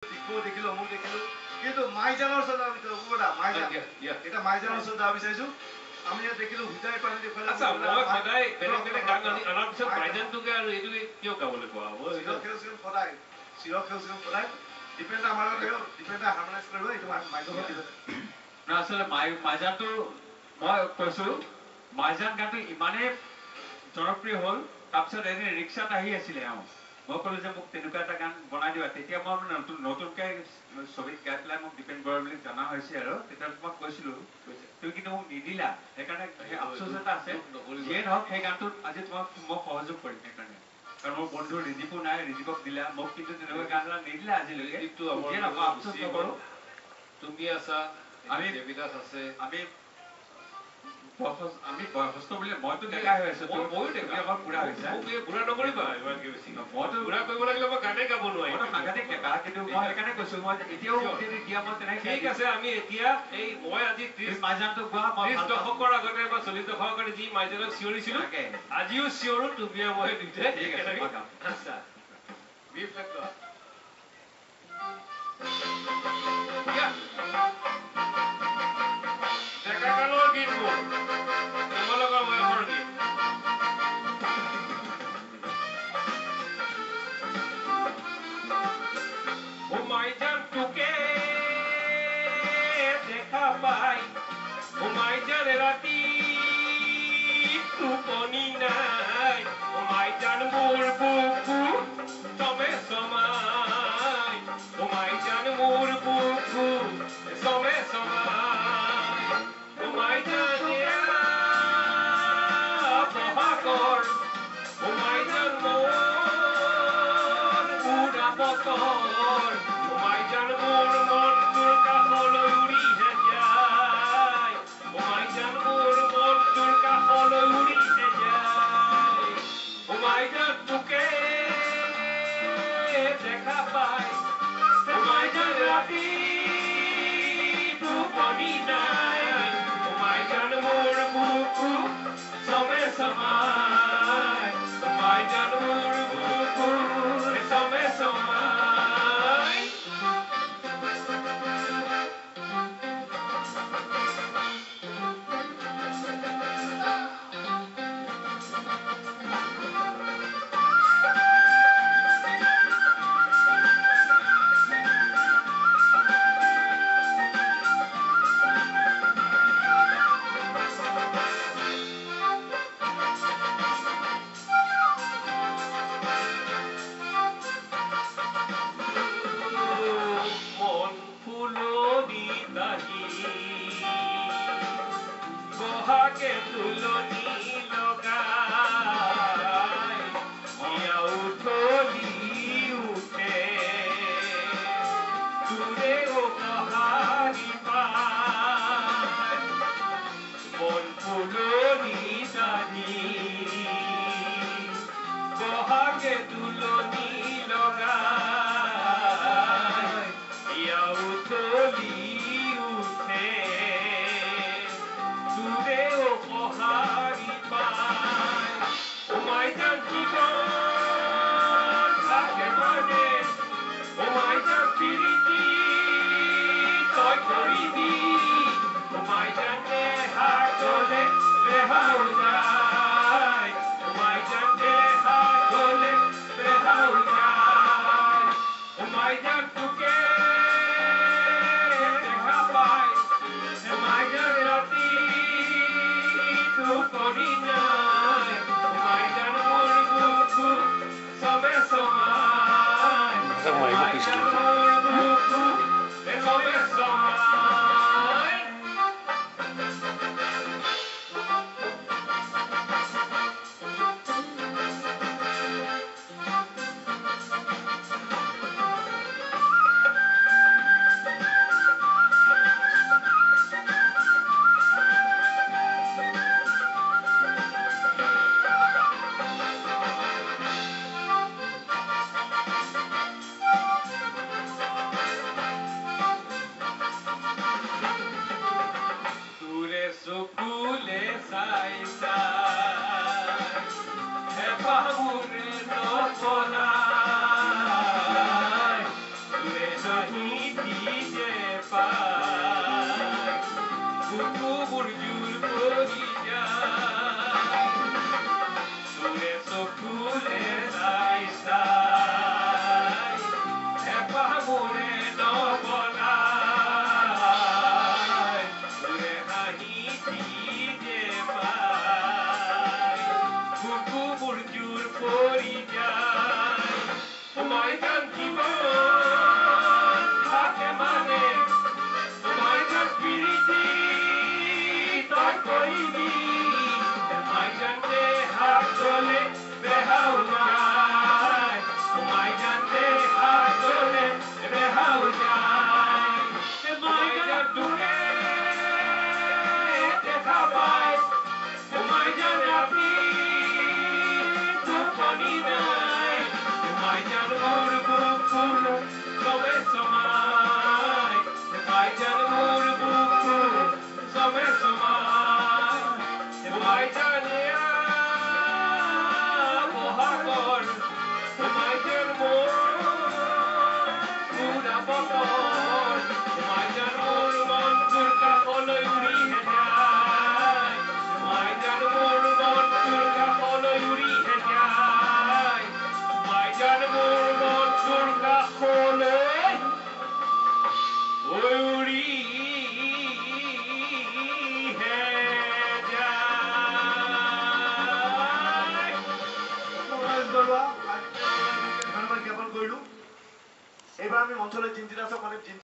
টিকো দেখিলো অমুক দেখিলো কিন্তু মাইজানৰ ওচৰত আমি ওপৰা মাইজান এটা মাইজানৰ ওচৰত যাব বিচাৰিছো আমি ইয়াত দেখিলো হুদাই পানী দেখুৱালে আচ্ছা মই সদায় বেলেগ বেলেগ গান আনাৰ পিছত মাইজানটোকে আৰু এইটোকে কিয় গাবলৈ কোৱা চিৰসেউজীয়া সদায় ডিপেণ্ড আমাৰ ডিপেণ্ড হাৰমনাইজ কৰিব এইটো মাইজানৰ না আসলে মাইজানটো মই কৈছো মাইজান গানটো ইমানেই জনপ্ৰিয় হ'ল তাৰপিছত এনে ৰিক্সাত আহি আছিলে মই ক'লো যে মোক তেনেকুৱা এটা গান বনাই দিবা তেতিয়া মই নতুনকৈ ছবিত গাই পেলাই মোক ডিপেন বৰুৱা বুলি জনা হৈছে আৰু তেতিয়া তোমাক কৈছিলো তুমি কিন্তু মোক নিদিলা সেইকাৰণে সেই আফচোচ এটা আছে যিয়ে নহওক সেই গানটোত আজি তোমাক মই সহযোগ কৰিম সেইকাৰণে কাৰণ মোৰ বন্ধু ৰিজিপো নাই ৰিজিপক দিলা মোক কিন্তু তেনেকুৱা গান এটা নিদিলা আজিলৈকে আফচোচ নকৰো তুমি আছা আমি দেবিদাস আছে আমি বয়সস্থ বুলি মইতো ডেকা হৈ আছো ময়ো ডেকা আমাৰ বুঢ়া হৈছে বুঢ়া নকৰিবা ইমানকে বেছি মইতো বুঢ়া কৰিব লাগিলে মই গানেই গাব নোৱাৰিম মইতো সাংঘাতিক ডেকা কিন্তু মই সেইকাৰণে কৈছো মই এতিয়াও দিয়া মই তেনেকৈ ঠিক আছে আমি এতিয়া এই মই আজি 30 মাইজানটো গোৱা 30 দশকৰ আগতে বা 40 দশকৰ আগতে যি মাইজানক চিঞৰিছিলো আজিও চিঞৰো তুমি মই দুইটাই একেলগে আচ্ছা বি ফ্লেট লোৱা ডেকাকালৰ গীতবোৰ তোমালোকৰ বয়সৰ গীত ও মাইজান তুকে দেখা পাই ও মাইজান ৰাতি টোপনি নাই ও মাইজান মোৰ বুকু তমে সমাই ও মাইজান মোৰ বুকু তমে সমাই ও মাইজান বহাকৰ ও মাইজান মোৰ বুঢ়া বতৰ ও মাইজান মোৰ মনটোৰ কাষলৈ উৰিহে যায় ও মাইজান মোৰ মনটোৰ কাষলৈ উৰিহে যায় ও মাইজান তোকে দেখা পাই ও মাইজান ৰাতি টোপনি নাই ও মাইজান মোৰ বুকু চমে সমাই ও মাইজান মোৰ বুকু চমে সমাই মন ফুলনি দাহি বহাগে তুলনি লগাই হিয়া উঠলি উঠে দূৰে অহাৰি পাই মন ফুলনি দাহি বহাগে তুলনি লগাই হিয়া উঠলি উঠে দূৰে অহাৰি পাই ও মাইজান জীৱন থাকে মানে ও মাইজান প্ৰীতি তই কৰিবি ও মাইজান দেহা গলে বেহাও যায় ও মাইজান দেহা গলে বেহাও যায় ও মাইজান তোকে দেখা পাই ও মাইজান ৰাতি টোপনি নাই ও মাইজান মোৰ বুকু চবে সমাই ও মাইজান মোৰ বুকু চবে সমাই হাঁহি দিছে পায় বুকুবোৰ জোৰ পৰি যায় চকুৰে চকুৰে চাই চাই এপাহ মোৰে নবলাই চকুৰে হাঁহি দিছে পায় বুকুবোৰ জোৰ পৰি যায় মই জান জীৱন থাকে মানে মই জান পিৰিতি তই কৰিবি মই জান হাত গলে বেহাও যায় মই জান হাত গলে বেহাও যায় মই জান তুকে দেখা পায় মই জান আপনি টোপনি নাই মই জান মোৰ বুকুৰ চবে সমায় মই জান মোৰ বুকুৰ চবে সমায় মই জানে বহাগৰ মই জান মোৰ পুৰা বতৰ মই জান মোৰ মনটোৰ কাষলৈ উৰিহে যায় মই জান মোৰ মনটোৰ কাষলৈ উৰিহে যায় মই জান মোৰ মনটোৰ কাষলৈ উৰিহে যায় বেজবাৰুৱা ধন্যবাদ জ্ঞাপন কৰিলো এইবাৰ আমি মঞ্চলৈ জিন্তিত আছো মানে